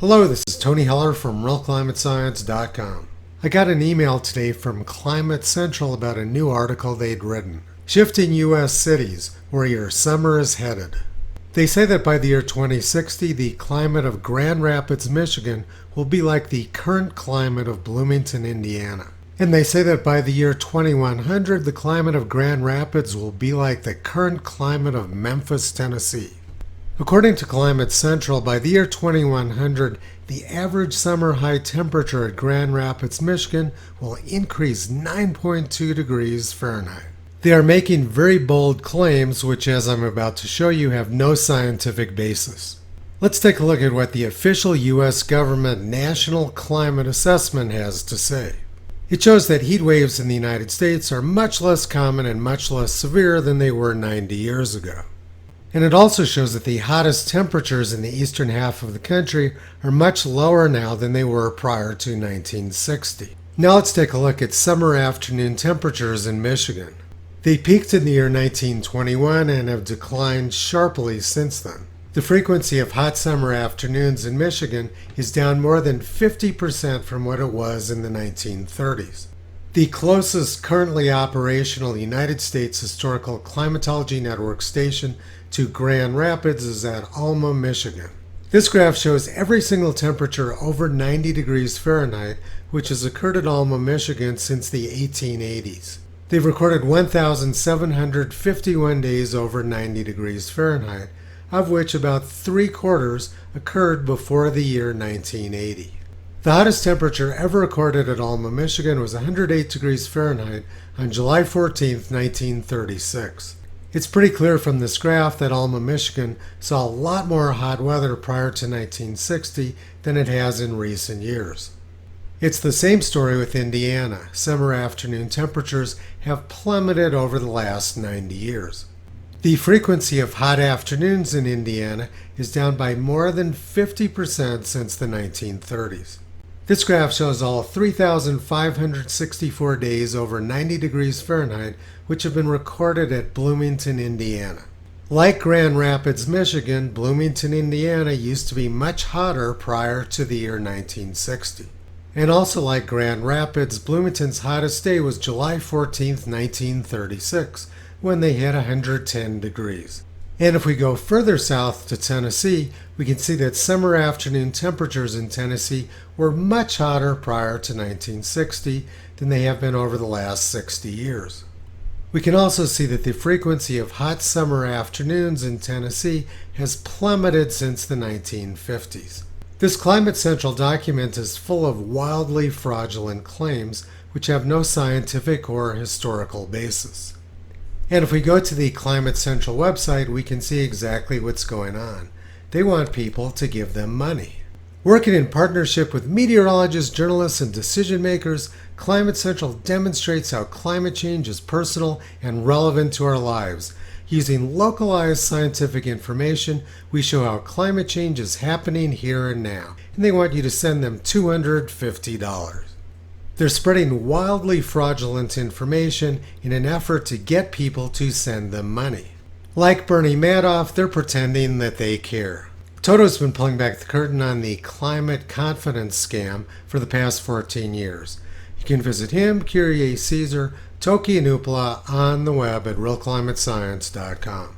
Hello, this is Tony Heller from RealClimateScience.com. I got an email today from Climate Central about a new article they'd written, Shifting U.S. Cities, Where Your Summer is Headed. They say that by the year 2060, the climate of Grand Rapids, Michigan will be like the current climate of Bloomington, Indiana. And they say that by the year 2100, the climate of Grand Rapids will be like the current climate of Memphis, Tennessee. According to Climate Central, by the year 2100, the average summer high temperature at Grand Rapids, Michigan will increase 9.2 degrees Fahrenheit. They are making very bold claims, which, as I'm about to show you, have no scientific basis. Let's take a look at what the official U.S. government National Climate Assessment has to say. It shows that heat waves in the United States are much less common and much less severe than they were 90 years ago. And it also shows that the hottest temperatures in the eastern half of the country are much lower now than they were prior to 1960. Now let's take a look at summer afternoon temperatures in Michigan. They peaked in the year 1921 and have declined sharply since then. The frequency of hot summer afternoons in Michigan is down more than 50% from what it was in the 1930s. The closest currently operational United States Historical Climatology Network station to Grand Rapids is at Alma, Michigan. This graph shows every single temperature over 90 degrees Fahrenheit which has occurred at Alma, Michigan since the 1880s. They've recorded 1,751 days over 90 degrees Fahrenheit, of which about 3/4 occurred before the year 1980. The hottest temperature ever recorded at Alma, Michigan was 108 degrees Fahrenheit on July 14, 1936. It's pretty clear from this graph that Alma, Michigan saw a lot more hot weather prior to 1960 than it has in recent years. It's the same story with Indiana. Summer afternoon temperatures have plummeted over the last 90 years. The frequency of hot afternoons in Indiana is down by more than 50% since the 1930s. This graph shows all 3,564 days over 90 degrees Fahrenheit which have been recorded at Bloomington, Indiana. Like Grand Rapids, Michigan, Bloomington, Indiana used to be much hotter prior to the year 1960. And also like Grand Rapids, Bloomington's hottest day was July 14, 1936, when they hit 110 degrees. And if we go further south to Tennessee, we can see that summer afternoon temperatures in Tennessee were much hotter prior to 1960 than they have been over the last 60 years. We can also see that the frequency of hot summer afternoons in Tennessee has plummeted since the 1950s. This Climate Central document is full of wildly fraudulent claims which have no scientific or historical basis. And if we go to the Climate Central website, we can see exactly what's going on. They want people to give them money. Working in partnership with meteorologists, journalists, and decision makers, Climate Central demonstrates how climate change is personal and relevant to our lives. Using localized scientific information, we show how climate change is happening here and now. And they want you to send them $250. They're spreading wildly fraudulent information in an effort to get people to send them money. Like Bernie Madoff, they're pretending that they care. Toto's been pulling back the curtain on the climate confidence scam for the past 14 years. You can visit him, Kyrie Caesar, Toki and Upala on the web at realclimatescience.com.